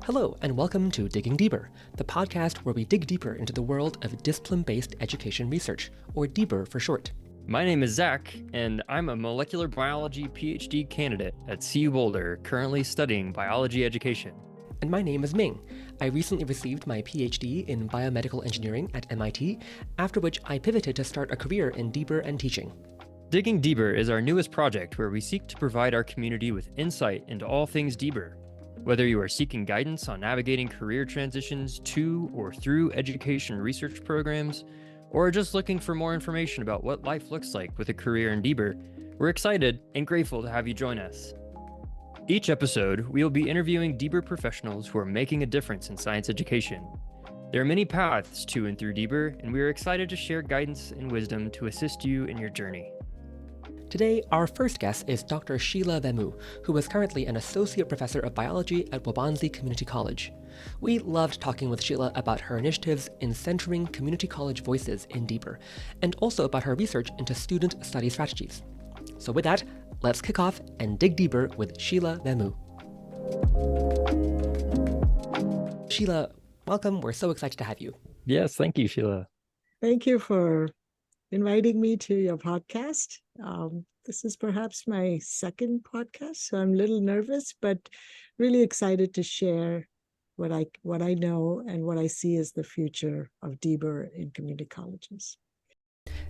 Hello, and welcome to Digging Deeper, the podcast where we dig deeper into the world of discipline-based education research, or DBER for short. My name is Zach, and I'm a molecular biology PhD candidate at CU Boulder, currently studying biology education. And my name is Ming. I recently received my PhD in biomedical engineering at MIT, after which I pivoted to start a career in DBER and teaching. Digging Deeper is our newest project where we seek to provide our community with insight into all things DBER. Whether you are seeking guidance on navigating career transitions to or through education research programs, or just looking for more information about what life looks like with a career in DBER, we're excited and grateful to have you join us. Each episode, we will be interviewing DBER professionals who are making a difference in science education. There are many paths to and through DBER, and we are excited to share guidance and wisdom to assist you in your journey. Today, our first guest is Dr. Sheela Vemu, who is currently an associate professor of biology at Waubonsee Community College. We loved talking with Sheela about her initiatives in centering community college voices in DBER, and also about her research into student study strategies. So with that, let's kick off and dig deeper with Sheela Vemu. Sheela, welcome. We're so excited to have you. Yes, thank you, Sheila. Thank you for inviting me to your podcast. This is perhaps my second podcast, so I'm a little nervous, but really excited to share what I know and what I see as the future of DBER in community colleges.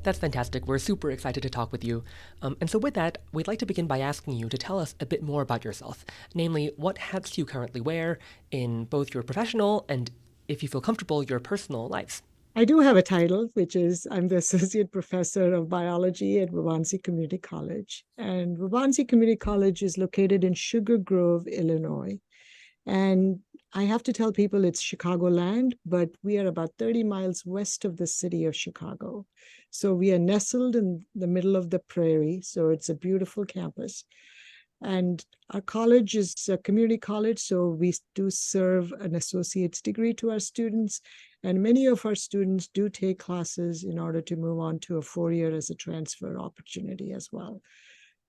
That's fantastic. We're super excited to talk with you. And so with that, we'd like to begin by asking you to tell us a bit more about yourself, namely what hats you currently wear in both your professional and, if you feel comfortable, your personal lives. I do have a title, which is I'm the Associate Professor of Biology at Waubonsee Community College. And Waubonsee Community College is located in Sugar Grove, Illinois. And I have to tell people it's Chicagoland, but we are about 30 miles west of the city of Chicago. So we are nestled in the middle of the prairie. So it's a beautiful campus. And our college is a community college, so we do serve an associate's degree to our students. And many of our students do take classes in order to move on to a 4-year as a transfer opportunity as well.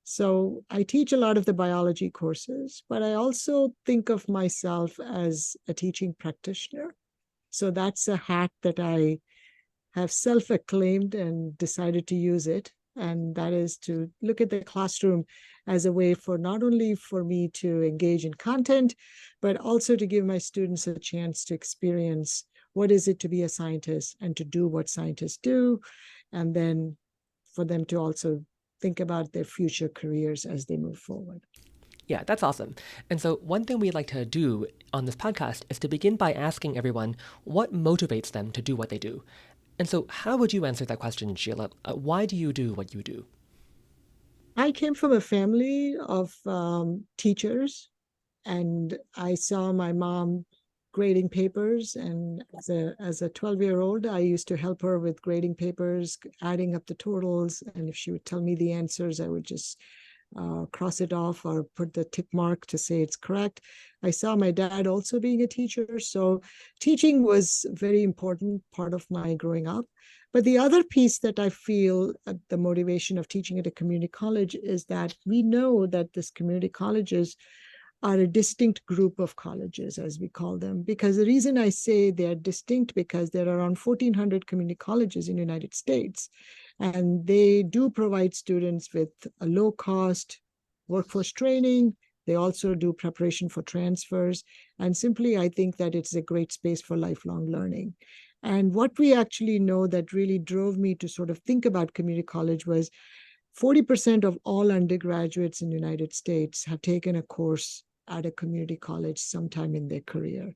So I teach a lot of the biology courses, but I also think of myself as a teaching practitioner. So that's a hat that I have self-acclaimed and decided to use it. And that is to look at the classroom as a way for not only for me to engage in content, but also to give my students a chance to experience what is it to be a scientist and to do what scientists do, and then for them to also think about their future careers as they move forward. Yeah, that's awesome. And so one thing we'd like to do on this podcast is to begin by asking everyone what motivates them to do what they do. And so how would you answer that question, Sheela? Why do you do what you do? I came from a family of teachers, and I saw my mom grading papers. And as a 12-year-old, I used to help her with grading papers, adding up the totals. And if she would tell me the answers, I would just cross it off or put the tick mark to say it's correct. I saw my dad also being a teacher. So teaching was a very important part of my growing up. But the other piece that I feel the motivation of teaching at a community college is that we know that these community colleges are a distinct group of colleges, as we call them. Because the reason I say they're distinct, because there are around 1,400 community colleges in the United States. And they do provide students with a low-cost workforce training. They also do preparation for transfers. And simply, I think that it's a great space for lifelong learning. And what we actually know that really drove me to sort of think about community college was 40% of all undergraduates in the United States have taken a course at a community college sometime in their career.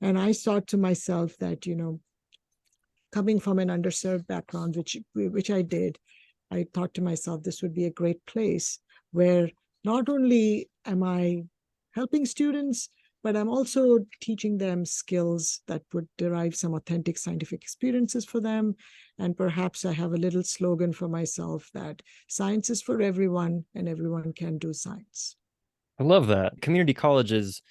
And I thought to myself that, coming from an underserved background, which I did, I thought to myself, this would be a great place where not only am I helping students, but I'm also teaching them skills that would derive some authentic scientific experiences for them. And perhaps I have a little slogan for myself that science is for everyone and everyone can do science. I love that. Community college is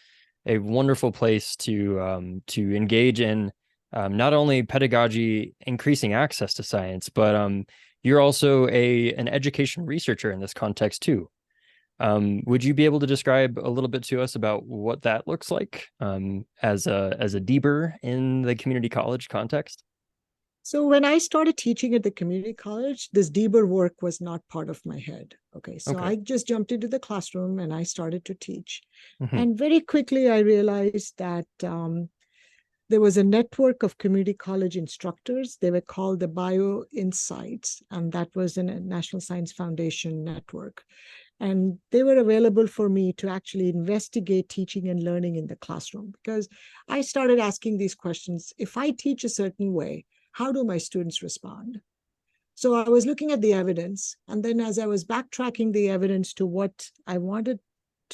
a wonderful place to engage in not only pedagogy, increasing access to science, but you're also an education researcher in this context too. Would you be able to describe a little bit to us about what that looks like as a DBER in the community college context? So when I started teaching at the community college, this DBER work was not part of my head. Okay, so Okay. I just jumped into the classroom and I started to teach. Mhm. And very quickly, I realized that there was a network of community college instructors. They were called the Bio Insights, and that was a National Science Foundation network. And they were available for me to actually investigate teaching and learning in the classroom because I started asking these questions. If I teach a certain way, how do my students respond? So I was looking at the evidence, and then as I was backtracking the evidence to what I wanted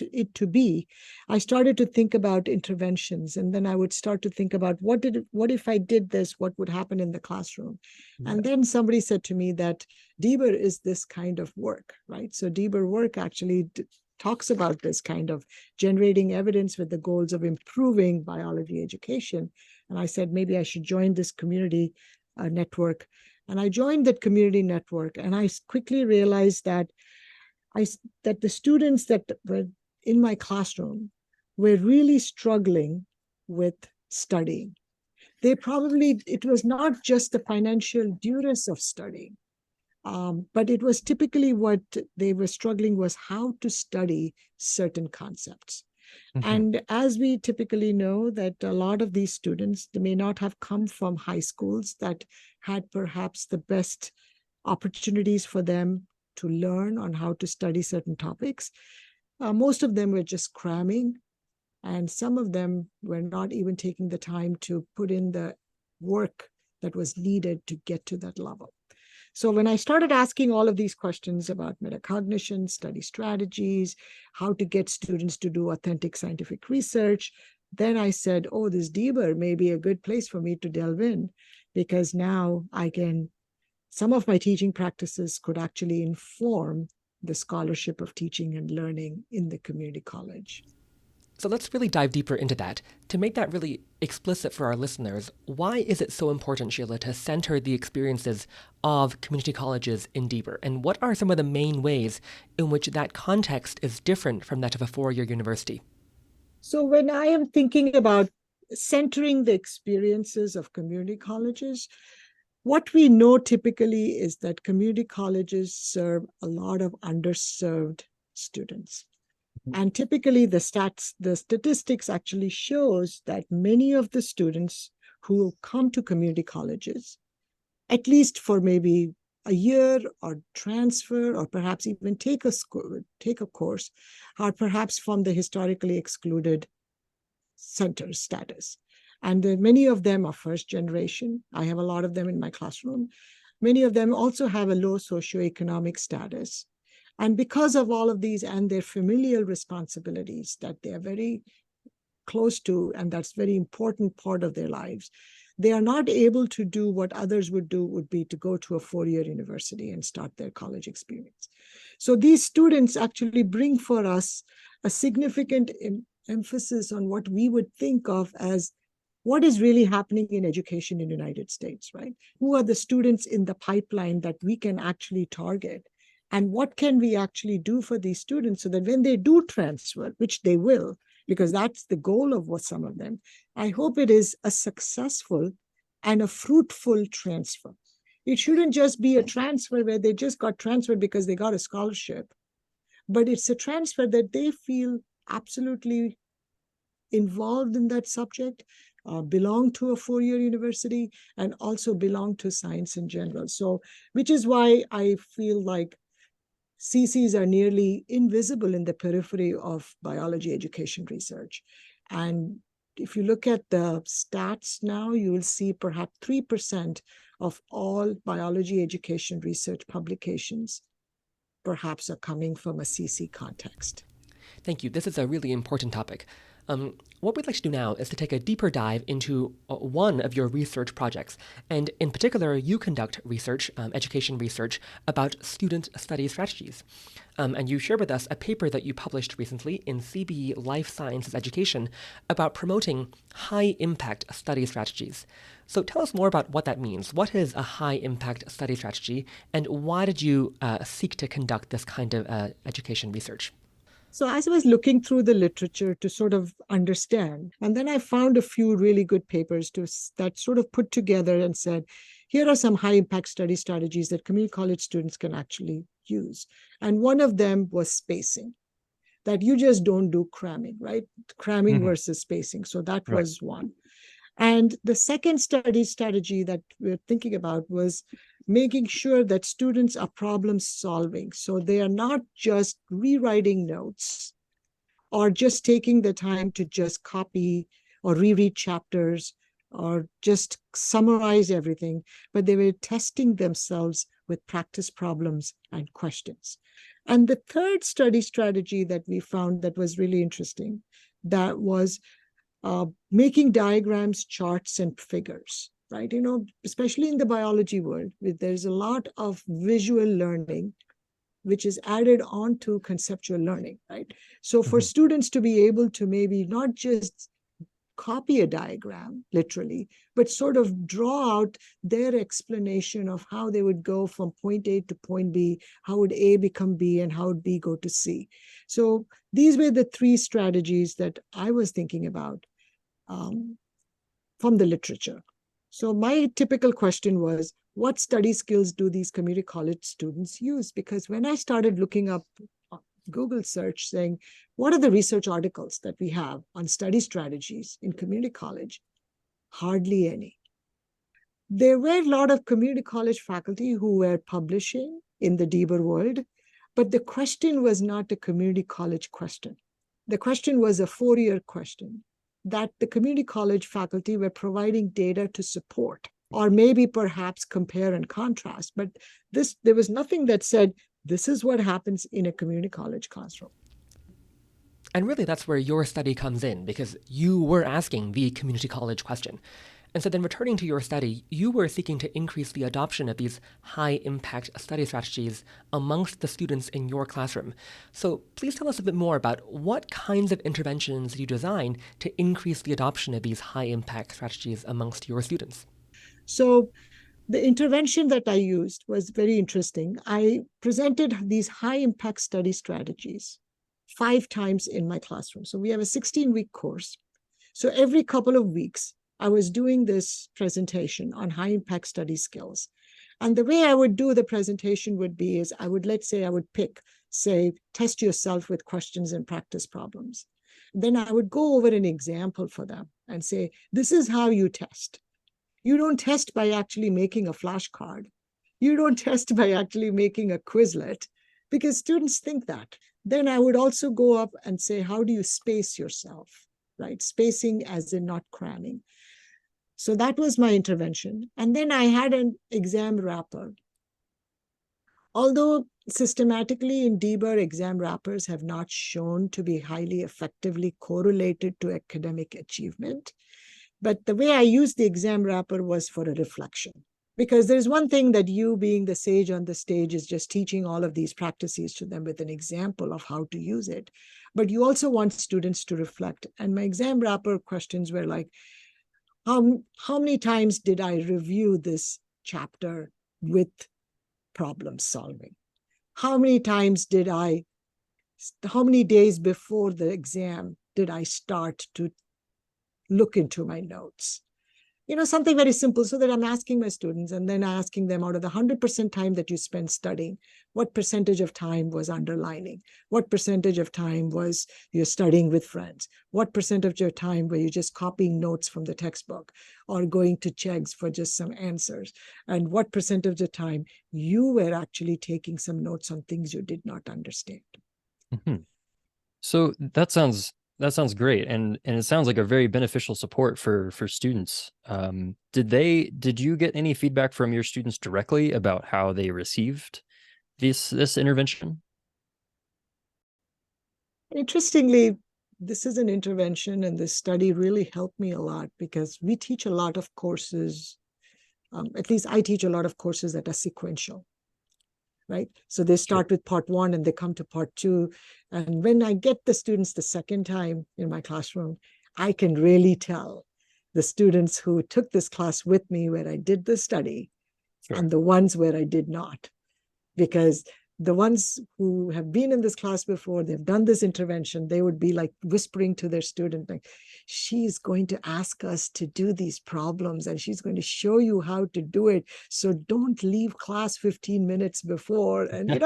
it to be, I started to think about interventions, and then I would start to think about what if I did this, what would happen in the classroom? And then somebody said to me that DBER is this kind of work, right? So DBER work actually talks about this kind of generating evidence with the goals of improving biology education. And I said, maybe I should join this community network. And I joined that community network, and I quickly realized that the students that were in my classroom were really struggling with studying. It was not just the financial duress of studying, but it was typically what they were struggling was how to study certain concepts. Mhm. And as we typically know that a lot of these students, they may not have come from high schools that had perhaps the best opportunities for them to learn on how to study certain topics. Most of them were just cramming, and some of them were not even taking the time to put in the work that was needed to get to that level. So when I started asking all of these questions about metacognition, study strategies, how to get students to do authentic scientific research, then I said, oh, this DBER may be a good place for me to delve in, because now some of my teaching practices could actually inform the scholarship of teaching and learning in the community college. So let's really dive deeper into that. To make that really explicit for our listeners, why is it so important, Sheela, to center the experiences of community colleges in DBER? And what are some of the main ways in which that context is different from that of a four-year university? So when I am thinking about centering the experiences of community colleges, what we know typically is that community colleges serve a lot of underserved students. And typically the statistics actually shows that many of the students who come to community colleges, at least for maybe a year or transfer or perhaps even take a course, are perhaps from the historically excluded center status. And many of them are first generation. I have a lot of them in my classroom. Many of them also have a low socioeconomic status. And because of all of these and their familial responsibilities that they are very close to, and that's a very important part of their lives, they are not able to do what others would do, would be to go to a four-year university and start their college experience. So these students actually bring for us a significant emphasis on what we would think of as what is really happening in education in the United States, right? Who are the students in the pipeline that we can actually target? And what can we actually do for these students so that when they do transfer, which they will, because that's the goal of what some of them, I hope it is a successful and a fruitful transfer. It shouldn't just be a transfer where they just got transferred because they got a scholarship, but it's a transfer that they feel absolutely involved in that subject, belong to a four-year university, and also belong to science in general. So, which is why I feel like CCs are nearly invisible in the periphery of biology education research. And if you look at the stats now, you will see perhaps 3% of all biology education research publications perhaps are coming from a CC context. Thank you. This is a really important topic. What we'd like to do now is to take a deeper dive into one of your research projects. And in particular, you conduct research, education research, about student study strategies. And you shared with us a paper that you published recently in CBE Life Sciences Education about promoting high-impact study strategies. So tell us more about what that means. What is a high-impact study strategy, and why did you seek to conduct this kind of education research? So as I was looking through the literature to sort of understand, and then I found a few really good papers that sort of put together and said, here are some high impact study strategies that community college students can actually use. And one of them was spacing, that you just don't do cramming, right? Cramming versus spacing. So that Right. was one. And the second study strategy that we're thinking about was making sure that students are problem solving. So they are not just rewriting notes or just taking the time to just copy or reread chapters or just summarize everything, but they were testing themselves with practice problems and questions. And the third study strategy that we found that was really interesting, that was making diagrams, charts, and figures, right? You know, especially in the biology world, there's a lot of visual learning, which is added on to conceptual learning, right? So for students to be able to maybe not just copy a diagram, literally, but sort of draw out their explanation of how they would go from point A to point B, how would A become B, and how would B go to C. So these were the three strategies that I was thinking about from the literature. So my typical question was, what study skills do these community college students use? Because when I started looking up Google search saying, what are the research articles that we have on study strategies in community college? Hardly any. There were a lot of community college faculty who were publishing in the DBER world, but the question was not a community college question. The question was a four-year question that the community college faculty were providing data to support, or maybe perhaps compare and contrast. But there was nothing that said, this is what happens in a community college classroom. And really, that's where your study comes in, because you were asking the community college question. And so then returning to your study, you were seeking to increase the adoption of these high-impact study strategies amongst the students in your classroom. So please tell us a bit more about what kinds of interventions you design to increase the adoption of these high-impact strategies amongst your students. So the intervention that I used was very interesting. I presented these high-impact study strategies 5 times in my classroom. So we have a 16-week course. So every couple of weeks, I was doing this presentation on high impact study skills. And the way I would do the presentation would be is I would, let's say I would pick, say, test yourself with questions and practice problems. Then I would go over an example for them and say, this is how you test. You don't test by actually making a flashcard. You don't test by actually making a Quizlet, because students think that. Then I would also go up and say, how do you space yourself, right? Spacing as in not cramming. So that was my intervention. And then I had an exam wrapper. Although systematically in DBER, exam wrappers have not shown to be highly effectively correlated to academic achievement. But the way I used the exam wrapper was for a reflection. Because there's one thing that you, being the sage on the stage, is just teaching all of these practices to them with an example of how to use it. But you also want students to reflect. And my exam wrapper questions were like, how many times did I review this chapter with problem solving? How many days before the exam did I start to look into my notes? You know, something very simple, so that I'm asking my students and then asking them, out of the 100% time that you spent studying, what percentage of time was underlining? What percentage of time was you're studying with friends? What percent of your time were you just copying notes from the textbook or going to checks for just some answers? And what percent of the time you were actually taking some notes on things you did not understand? So that sounds great, and it sounds like a very beneficial support for students. Did you get any feedback from your students directly about how they received this intervention? Interestingly, this is an intervention, and this study really helped me a lot, because we teach a lot of courses, at least I teach a lot of courses that are sequential, right? So they start with part 1 and they come to part 2. And when I get the students the second time in my classroom, I can really tell the students who took this class with me where I did the study and the ones where I did not, because the ones who have been in this class before, they've done this intervention, they would be like whispering to their student, like, she's going to ask us to do these problems and she's going to show you how to do it. So don't leave class 15 minutes before. And,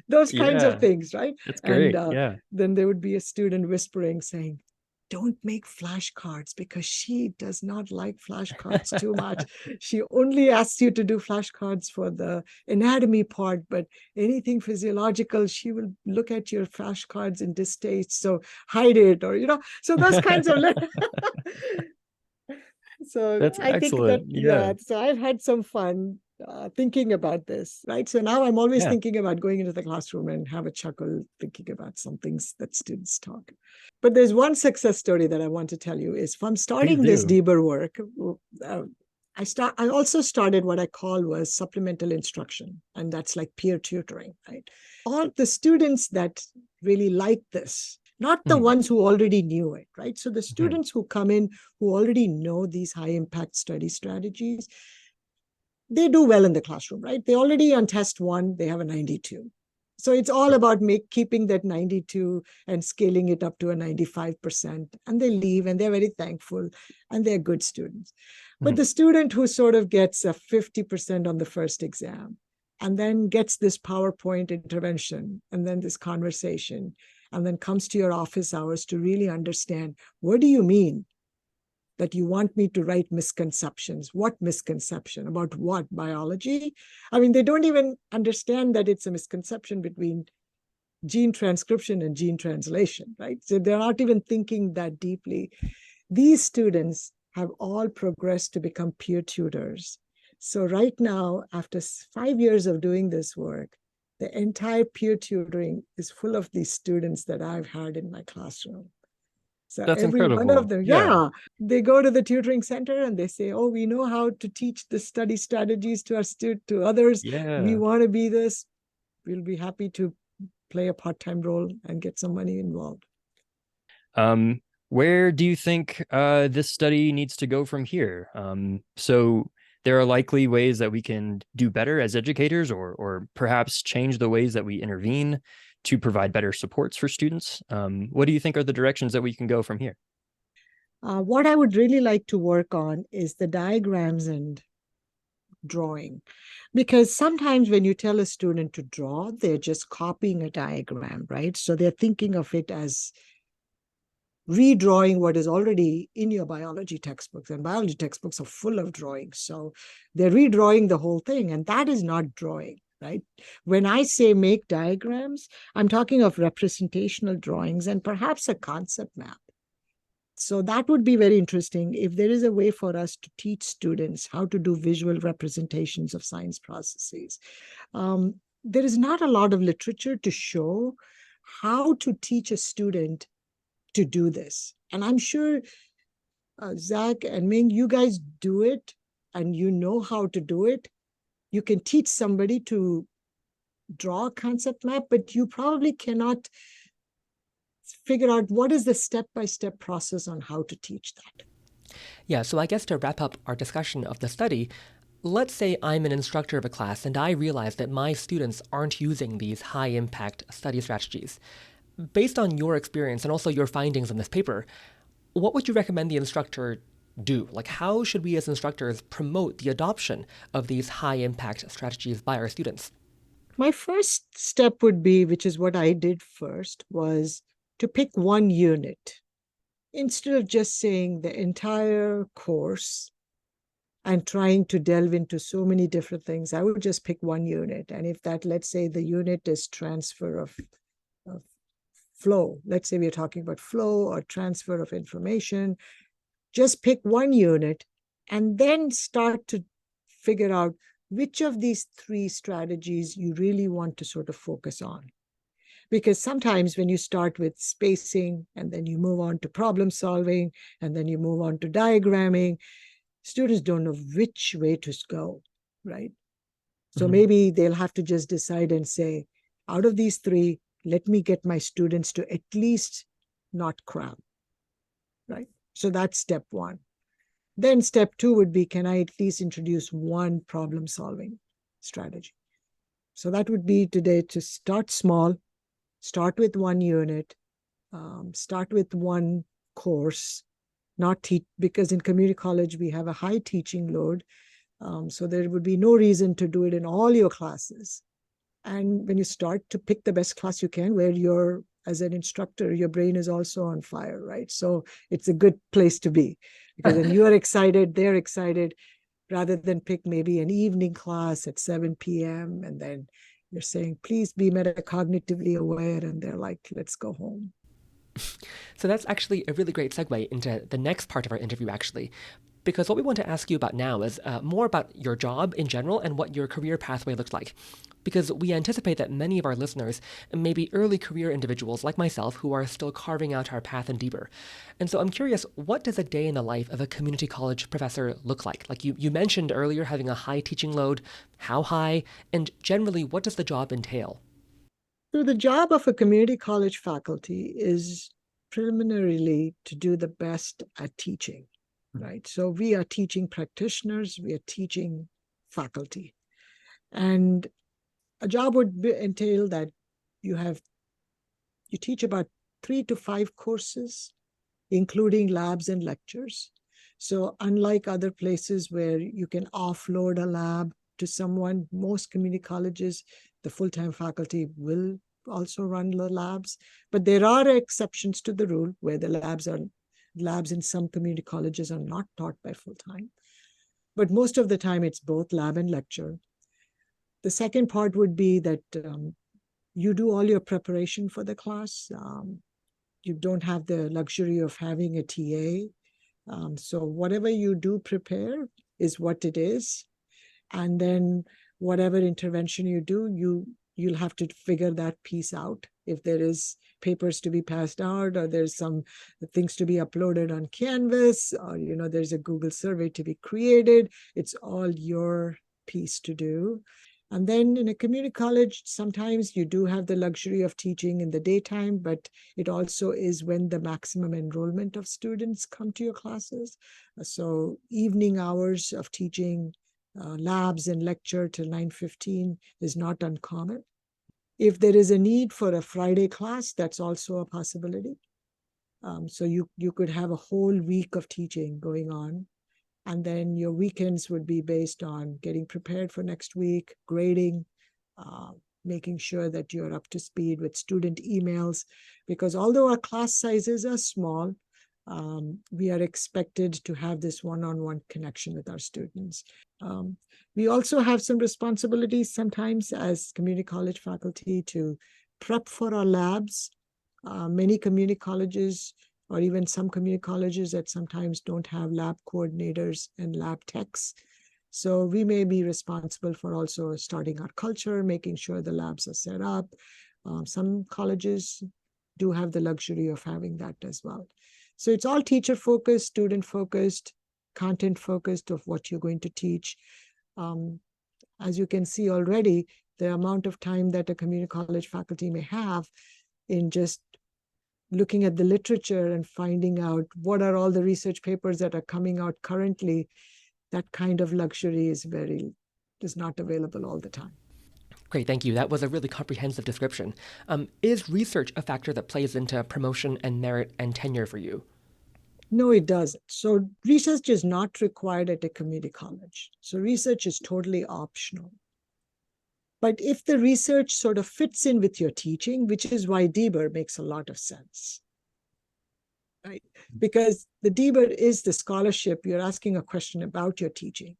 those kinds of Yeah, things, right? that's And great. Yeah. then there would be a student whispering saying, don't make flashcards because she does not like flashcards too much. She only asks you to do flashcards for the anatomy part, but anything physiological, she will look at your flashcards in distaste. So hide it, or, so those kinds of. So That's I think that, excellent. Yeah. yeah, so I've had some fun thinking about this, right? So now I'm always Yeah. thinking about going into the classroom and have a chuckle thinking about some things that students talk. But there's one success story that I want to tell you is from Please starting this do. DBER work, I also started what I call was supplemental instruction, and that's like peer tutoring, right? All the students that really like this, not the Mhm, ones who already knew it, right? So the mhm. students who come in who already know these high impact study strategies, they do well in the classroom, right? They already on test one, they have a 92. So it's all about keeping that 92 and scaling it up to a 95%. And they leave and they're very thankful and they're good students. But Mhm. the student who sort of gets a 50% on the first exam and then gets this PowerPoint intervention and then this conversation and then comes to your office hours to really understand, what do you mean that you want me to write misconceptions? What misconception? About what? Biology? I mean, they don't even understand that it's a misconception between gene transcription and gene translation, right? So they're not even thinking that deeply. These students have all progressed to become peer tutors. So right now, after 5 years of doing this work, the entire peer tutoring is full of these students that I've had in my classroom. So That's every one of incredible. them, Yeah. yeah, they go to the tutoring center and they say, oh, we know how to teach the study strategies to our to others. We Yeah. want to be this. We'll be happy to play a part-time role and get some money involved. Where do you think this study needs to go from here? So there are likely ways that we can do better as educators, or perhaps change the ways that we intervene to provide better supports for students. What do you think are the directions that we can go from here? What I would really like to work on is the diagrams and drawing. Because sometimes when you tell a student to draw, they're just copying a diagram, right? So they're thinking of it as redrawing what is already in your biology textbooks, and biology textbooks are full of drawings. So they're redrawing the whole thing, and that is not drawing, right? When I say make diagrams, I'm talking of representational drawings and perhaps a concept map. So that would be very interesting if there is a way for us to teach students how to do visual representations of science processes. There is not a lot of literature to show how to teach a student to do this. And I'm sure Zack and Ming, you guys do it and you know how to do it. You can teach somebody to draw a concept map, but you probably cannot figure out what is the step-by-step process on how to teach that. Yeah, so I guess to wrap up our discussion of the study, let's say I'm an instructor of a class and I realize that my students aren't using these high impact study strategies. Based on your experience and also your findings in this paper, what would you recommend the instructor do? Like, how should we as instructors promote the adoption of these high impact strategies by our students? My first step would be, which is what I did first, was to pick one unit. Instead of just saying the entire course and trying to delve into so many different things, I would just pick one unit. And if that, let's say the unit is transfer of flow, let's say we're talking about flow or transfer of information, just pick one unit and then start to figure out which of these three strategies you really want to sort of focus on. Because sometimes when you start with spacing and then you move on to problem solving and then you move on to diagramming, students don't know which way to go, right? So maybe they'll have to just decide and say, out of these three, let me get my students to at least not cram, right? So that's step one. Then step two would be, can I at least introduce one problem solving strategy? So that would be today to start small, start with one unit, start with one course, not teach, because in community college we have a high teaching load. So there would be no reason to do it in all your classes. And when you start to pick the best class you can, where you're, as an instructor, your brain is also on fire, right? So it's a good place to be, because then you are excited, they're excited, rather than pick maybe an evening class at 7 p.m. and then you're saying, please be metacognitively aware. And they're like, let's go home. So that's actually a really great segue into the next part of our interview, actually, because what we want to ask you about now is more about your job in general and what your career pathway looks like. Because we anticipate that many of our listeners may be early career individuals like myself who are still carving out our path in DBER. And so I'm curious, what does a day in the life of a community college professor look like? Like you mentioned earlier, having a high teaching load, how high, and generally, what does the job entail? So the job of a community college faculty is preliminarily to do the best at teaching, right? So we are teaching practitioners, we are teaching faculty. And a job would entail that you teach about 3 to 5 courses, including labs and lectures. So unlike other places where you can offload a lab to someone, most community colleges, the full-time faculty will also run the labs. But there are exceptions to the rule where the labs in some community colleges are not taught by full-time. But most of the time, it's both lab and lecture. The second part would be that you do all your preparation for the class. You don't have the luxury of having a TA. So whatever you do prepare is what it is. And then whatever intervention you do, you'll have to figure that piece out. If there is papers to be passed out, or there's some things to be uploaded on Canvas, or there's a Google survey to be created, it's all your piece to do. And then in a community college, sometimes you do have the luxury of teaching in the daytime, but it also is when the maximum enrollment of students come to your classes. So evening hours of teaching labs and lecture till 9:15 is not uncommon. If there is a need for a Friday class, that's also a possibility. So you could have a whole week of teaching going on. And then your weekends would be based on getting prepared for next week, grading, making sure that you're up to speed with student emails. Because although our class sizes are small, we are expected to have this one-on-one connection with our students. We also have some responsibilities sometimes as community college faculty to prep for our labs. Many community colleges, or even some community colleges that sometimes don't have lab coordinators and lab techs. So we may be responsible for also starting our culture, making sure the labs are set up. Some colleges do have the luxury of having that as well. So it's all teacher-focused, student-focused, content-focused of what you're going to teach. As you can see already, the amount of time that a community college faculty may have in just looking at the literature and finding out what are all the research papers that are coming out currently, that kind of luxury is not available all the time. Great, thank you. That was a really comprehensive description. Is research a factor that plays into promotion and merit and tenure for you? No, it doesn't. So research is not required at a community college. So research is totally optional. But if the research sort of fits in with your teaching, which is why DBER makes a lot of sense, right? Because the DBER is the scholarship. You're asking a question about your teaching.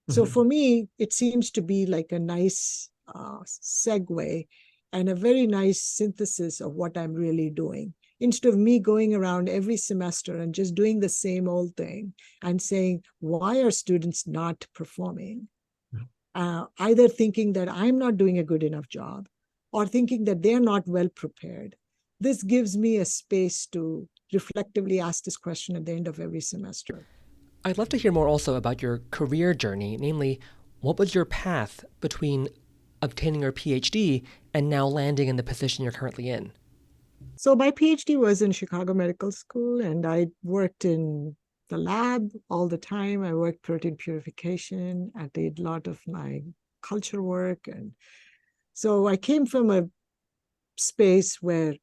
So for me, it seems to be like a nice segue and a very nice synthesis of what I'm really doing. Instead of me going around every semester and just doing the same old thing and saying, why are students not performing? Either thinking that I'm not doing a good enough job or thinking that they're not well prepared. This gives me a space to reflectively ask this question at the end of every semester. I'd love to hear more also about your career journey, namely, what was your path between obtaining your PhD and now landing in the position you're currently in? So my PhD was in Chicago Medical School, and I worked in the lab all the time. I worked protein purification. I did a lot of my culture work. And so I came from a space where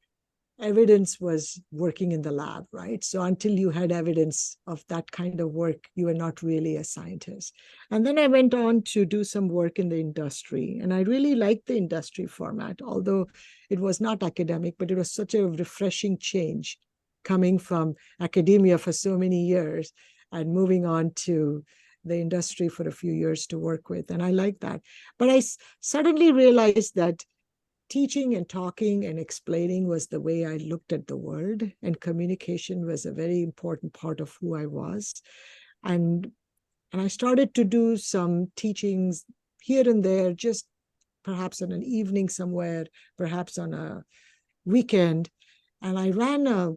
evidence was working in the lab, right? So until you had evidence of that kind of work, you were not really a scientist. And then I went on to do some work in the industry. And I really liked the industry format, although it was not academic, but it was such a refreshing change coming from academia for so many years and moving on to the industry for a few years to work with. And I like that. But I suddenly realized that teaching and talking and explaining was the way I looked at the world, and communication was a very important part of who I was. And I started to do some teachings here and there, just perhaps on an evening somewhere, perhaps on a weekend. And I ran a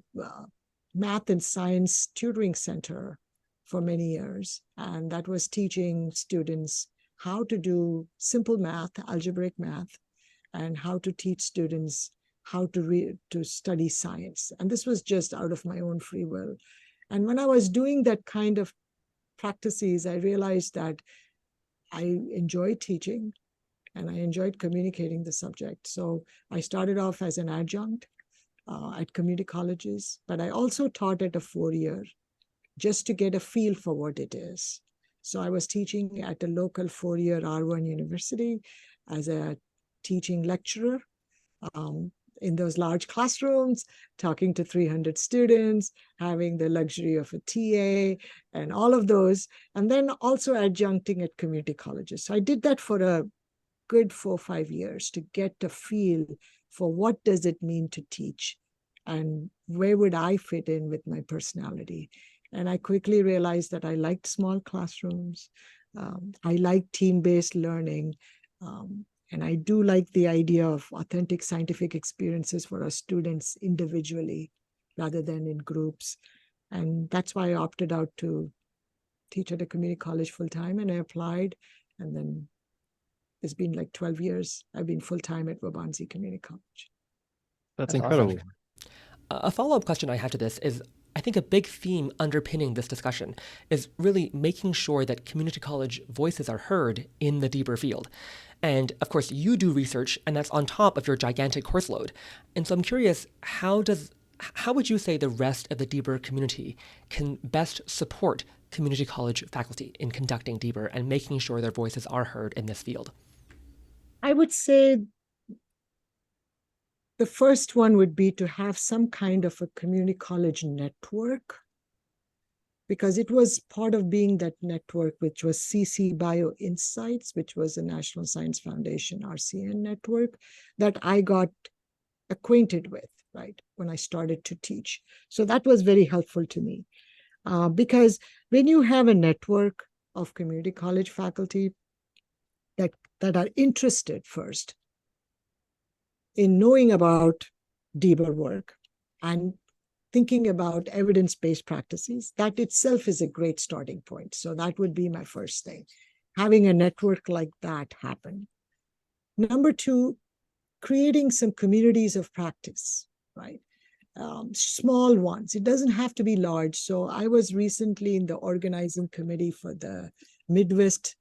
math and science tutoring center for many years. And that was teaching students how to do simple math, algebraic math, and how to teach students how to study science. And this was just out of my own free will. And when I was doing that kind of practices, I realized that I enjoyed teaching and I enjoyed communicating the subject. So I started off as an adjunct at community colleges, but I also taught at a 4-year just to get a feel for what it is. So I was teaching at a local 4-year R1 university as a teaching lecturer in those large classrooms, talking to 300 students, having the luxury of a TA and all of those, and then also adjuncting at community colleges. So I did that for a good 4 or 5 years to get a feel for what does it mean to teach and where would I fit in with my personality. And I quickly realized that I liked small classrooms. I liked team-based learning. And I do like the idea of authentic scientific experiences for our students individually rather than in groups. And that's why I opted out to teach at a community college full-time, and I applied. And then it's been like 12 years. I've been full-time at Waubonsee Community College. That's awesome. incredible. A follow-up question I have to this is, I think a big theme underpinning this discussion is really making sure that community college voices are heard in the DBER field. And of course, you do research, and that's on top of your gigantic course load. And so I'm curious, how would you say the rest of the DBER community can best support community college faculty in conducting DBER and making sure their voices are heard in this field? I would say the first one would be to have some kind of a community college network, because it was part of being that network, which was CC Bio Insights, which was a National Science Foundation, RCN network, that I got acquainted with, right, when I started to teach. So that was very helpful to me, because when you have a network of community college faculty that are interested first in knowing about DBER work and thinking about evidence-based practices, that itself is a great starting point. So that would be my first thing, having a network like that happen. Number two, creating some communities of practice, right? Small ones. It doesn't have to be large. So I was recently in the organizing committee for the Midwest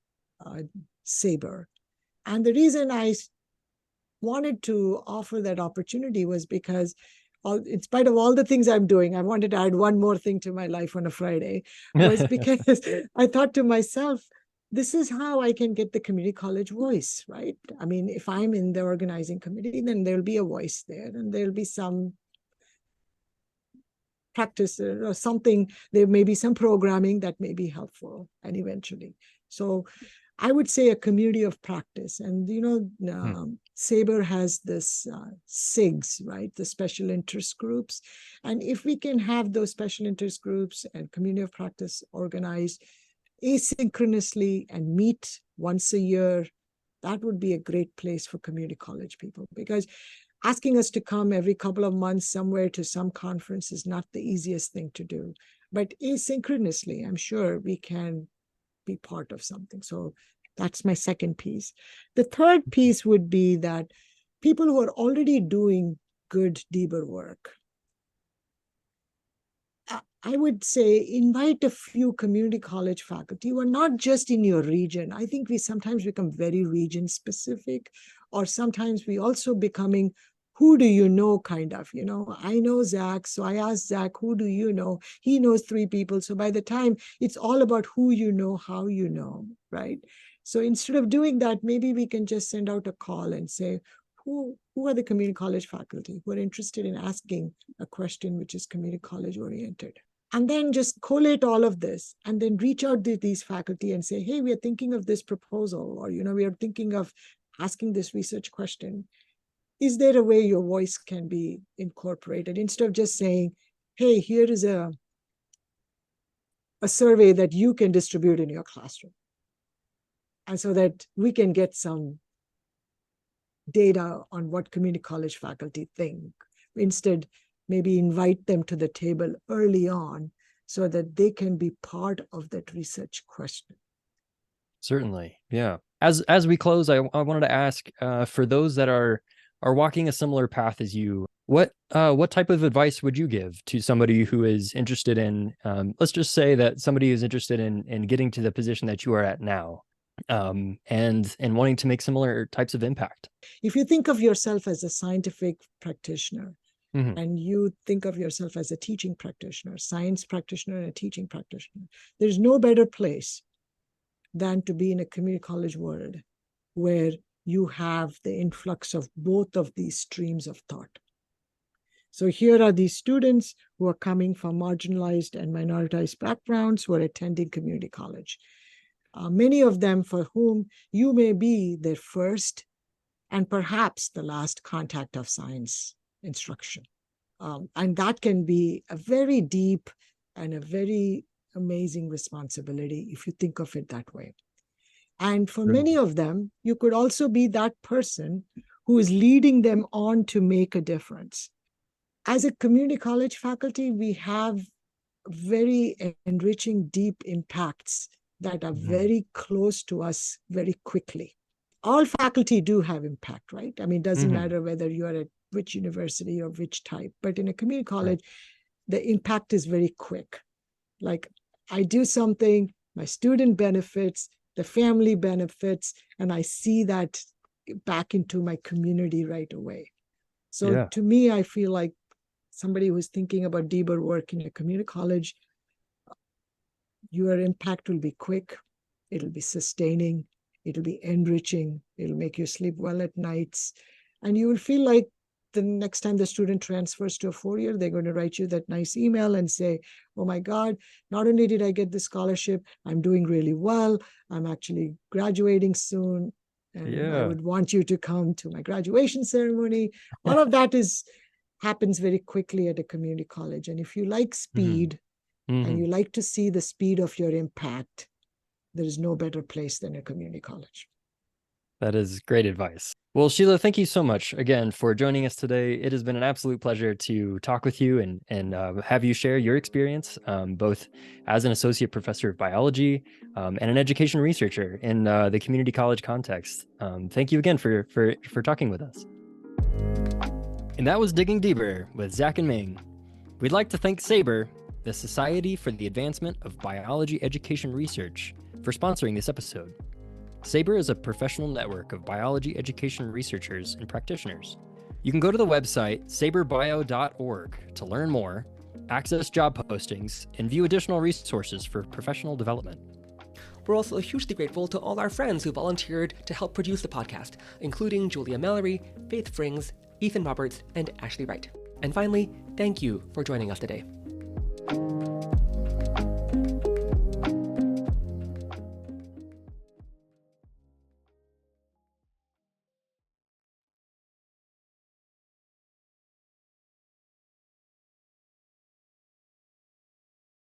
SABER. And the reason I wanted to offer that opportunity was because in spite of all the things I'm doing, I wanted to add one more thing to my life on a Friday, was because I thought to myself, this is how I can get the community college voice, right? I mean, if I'm in the organizing committee, then there'll be a voice there, and there'll be some practice or something. There may be some programming that may be helpful, and eventually. So I would say a community of practice. And, SABER has this SIGs, right? The special interest groups. And if we can have those special interest groups and community of practice organized asynchronously and meet once a year, that would be a great place for community college people, because asking us to come every couple of months somewhere to some conference is not the easiest thing to do. But asynchronously, I'm sure we can be part of something. So that's my second piece. The third piece would be that people who are already doing good DBER work, I would say invite a few community college faculty who are not just in your region. I think we sometimes become very region specific, or sometimes we also becoming who do you know kind of, I know Zach, so I asked Zach, who do you know? He knows 3 people. So by the time it's all about who you know, how you know, right? So instead of doing that, maybe we can just send out a call and say, who are the community college faculty who are interested in asking a question which is community college oriented? And then just collate all of this and then reach out to these faculty and say, hey, we are thinking of this proposal, or, we are thinking of asking this research question. Is there a way your voice can be incorporated instead of just saying, hey, here is a survey that you can distribute in your classroom? And so that we can get some data on what community college faculty think. Instead, maybe invite them to the table early on so that they can be part of that research question. Certainly, yeah. As we close, I wanted to ask, for those that are walking a similar path as you, what type of advice would you give to somebody who is interested in, let's just say that somebody is interested in getting to the position that you are at now, and wanting to make similar types of impact? If you think of yourself as a scientific practitioner, and you think of yourself as a teaching practitioner, science practitioner and a teaching practitioner, there's no better place than to be in a community college world where you have the influx of both of these streams of thought. So here are these students who are coming from marginalized and minoritized backgrounds who are attending community college. Many of them for whom you may be their first and perhaps the last contact of science instruction. And that can be a very deep and a very amazing responsibility if you think of it that way. And for many of them, you could also be that person who is leading them on to make a difference. As a community college faculty, we have very enriching, deep impacts that are very close to us very quickly. All faculty do have impact, right? I mean, it doesn't matter whether you are at which university or which type, but in a community college, the impact is very quick. Like, I do something, my student benefits, the family benefits, and I see that back into my community right away. So to me, I feel like somebody who's thinking about DBER work in a community college, your impact will be quick, it'll be sustaining, it'll be enriching, it'll make you sleep well at nights, and you will feel like the next time the student transfers to a 4-year, they're going to write you that nice email and say, oh my God, not only did I get the scholarship, I'm doing really well, I'm actually graduating soon, and I would want you to come to my graduation ceremony. All of that happens very quickly at a community college. And if you like speed and you like to see the speed of your impact, there is no better place than a community college. That is great advice. Well, Sheela, thank you so much again for joining us today. It has been an absolute pleasure to talk with you and have you share your experience, both as an associate professor of biology and an education researcher in the community college context. Thank you again for talking with us. And that was Digging Deeper with Zack and Ming. We'd like to thank SABER, the Society for the Advancement of Biology Education Research, for sponsoring this episode. SABER is a professional network of biology education researchers and practitioners. You can go to the website saberbio.org to learn more, access job postings, and view additional resources for professional development. We're also hugely grateful to all our friends who volunteered to help produce the podcast, including Julia Mallory, Faith Frings, Ethan Roberts, and Ashley Wright. And finally, thank you for joining us today.